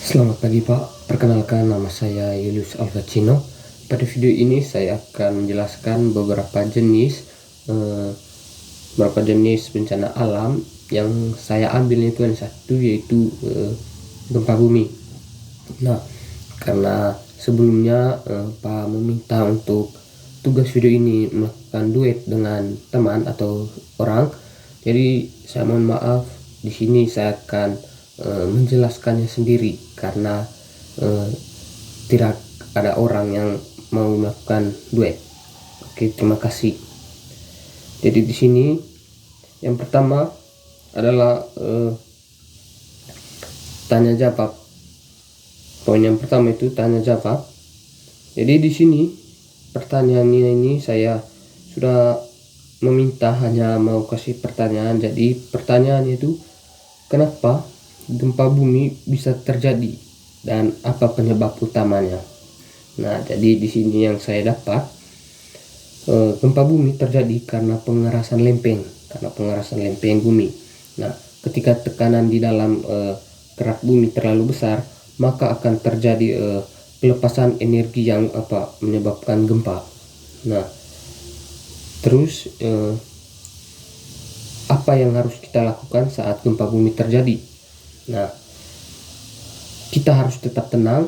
Selamat pagi Pak, perkenalkan nama saya Julius Alvacino. Pada video ini saya akan menjelaskan beberapa jenis bencana alam yang saya ambil itu yang satu yaitu gempa bumi. Nah, karena sebelumnya Pak meminta untuk tugas video ini melakukan duet dengan teman atau orang, jadi saya mohon maaf, di sini saya akan menjelaskannya sendiri karena tidak ada orang yang mau melakukan duet. Oke, terima kasih. Jadi di sini yang pertama adalah tanya jawab. Poin yang pertama itu tanya jawab. Jadi di sini pertanyaannya ini saya sudah meminta hanya mau kasih pertanyaan. Jadi pertanyaannya itu kenapa gempa bumi bisa terjadi dan apa penyebab utamanya. Nah, jadi di sini yang saya dapat gempa bumi terjadi karena pengerasan lempeng bumi. Nah, ketika tekanan di dalam kerak bumi terlalu besar, maka akan terjadi pelepasan energi yang menyebabkan gempa. Nah, terus apa yang harus kita lakukan saat gempa bumi terjadi? Nah, kita harus tetap tenang,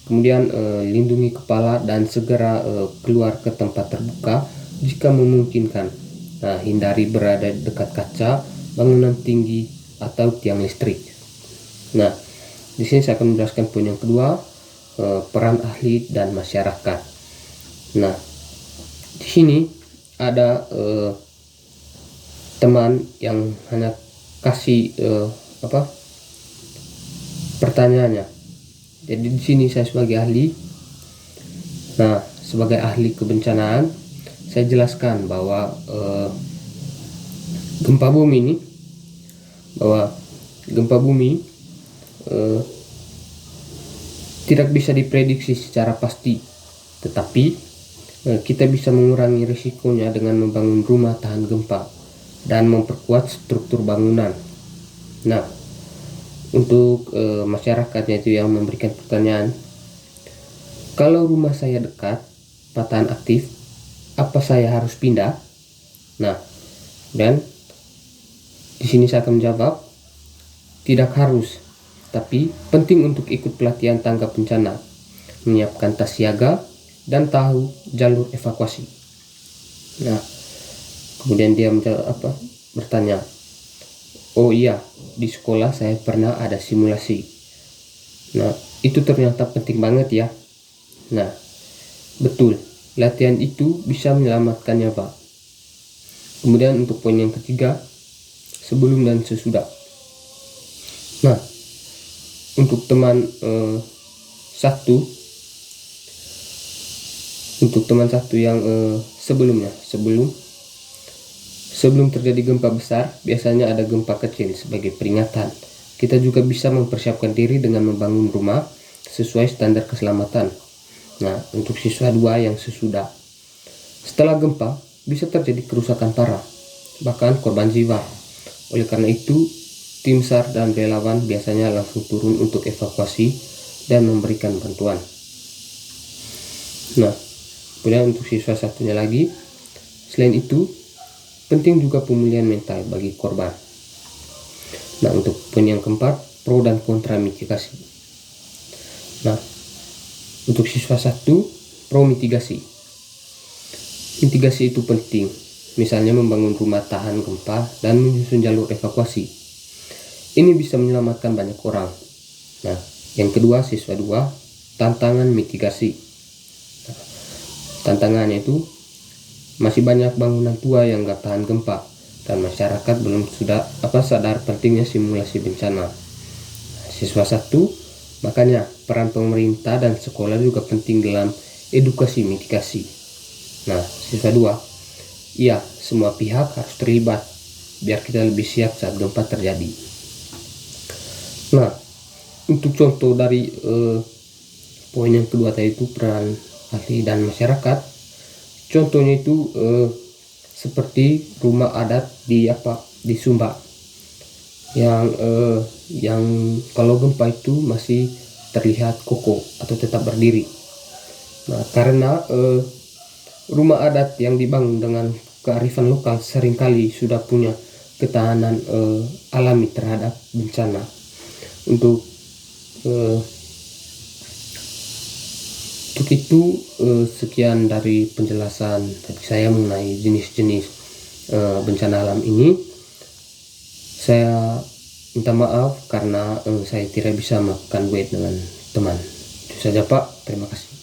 kemudian lindungi kepala dan segera keluar ke tempat terbuka jika memungkinkan. Nah, hindari berada dekat kaca, bangunan tinggi atau tiang listrik. Nah, di sini saya akan menjelaskan poin yang kedua, peran ahli dan masyarakat. Nah, di sini ada teman yang hanya kasih pertanyaannya. Jadi di sini saya sebagai ahli. Nah, sebagai ahli kebencanaan, saya jelaskan bahwa gempa bumi tidak bisa diprediksi secara pasti, tetapi kita bisa mengurangi risikonya dengan membangun rumah tahan gempa dan memperkuat struktur bangunan. Nah, untuk masyarakatnya itu yang memberikan pertanyaan, kalau rumah saya dekat patahan aktif, apa saya harus pindah? Nah, dan di sini saya akan menjawab, tidak harus, tapi penting untuk ikut pelatihan tanggap bencana, menyiapkan tas siaga dan tahu jalur evakuasi. Nah, kemudian dia bertanya, oh iya, di sekolah saya pernah ada simulasi. Nah, itu ternyata penting banget ya. Nah, betul, latihan itu bisa menyelamatkan nyawa. Kemudian untuk poin yang ketiga, sebelum dan sesudah. Nah, untuk teman satu yang sebelum terjadi gempa besar, biasanya ada gempa kecil sebagai peringatan. Kita juga bisa mempersiapkan diri dengan membangun rumah sesuai standar keselamatan. Nah, untuk siswa 2 yang sesudah. Setelah gempa, bisa terjadi kerusakan parah, bahkan korban jiwa. Oleh karena itu, tim SAR dan relawan biasanya langsung turun untuk evakuasi dan memberikan bantuan. Nah, kemudian untuk siswa satunya lagi, selain itu, penting juga pemulihan mental bagi korban. Nah, untuk poin yang keempat, pro dan kontra mitigasi. Nah, untuk siswa 1, pro mitigasi. Mitigasi itu penting, misalnya membangun rumah tahan gempa dan menyusun jalur evakuasi. Ini bisa menyelamatkan banyak orang. Nah, yang kedua, siswa 2, tantangan mitigasi. Nah, tantangannya itu masih banyak bangunan tua yang gak tahan gempa dan masyarakat belum sadar pentingnya simulasi bencana. Siswa 1, makanya peran pemerintah dan sekolah juga penting dalam edukasi mitigasi. Nah, siswa 2, iya, semua pihak harus terlibat biar kita lebih siap saat gempa terjadi. Nah, untuk contoh dari poin yang kedua tadi itu peran ahli dan masyarakat. Contohnya itu seperti rumah adat di Sumba yang yang kalau gempa itu masih terlihat kokoh atau tetap berdiri. Nah, karena rumah adat yang dibangun dengan kearifan lokal seringkali sudah punya ketahanan alami terhadap bencana. Untuk itu sekian dari penjelasan dari saya mengenai jenis-jenis bencana alam ini. Saya minta maaf karena saya tidak bisa melakukan duet dengan teman. Itu saja Pak, terima kasih.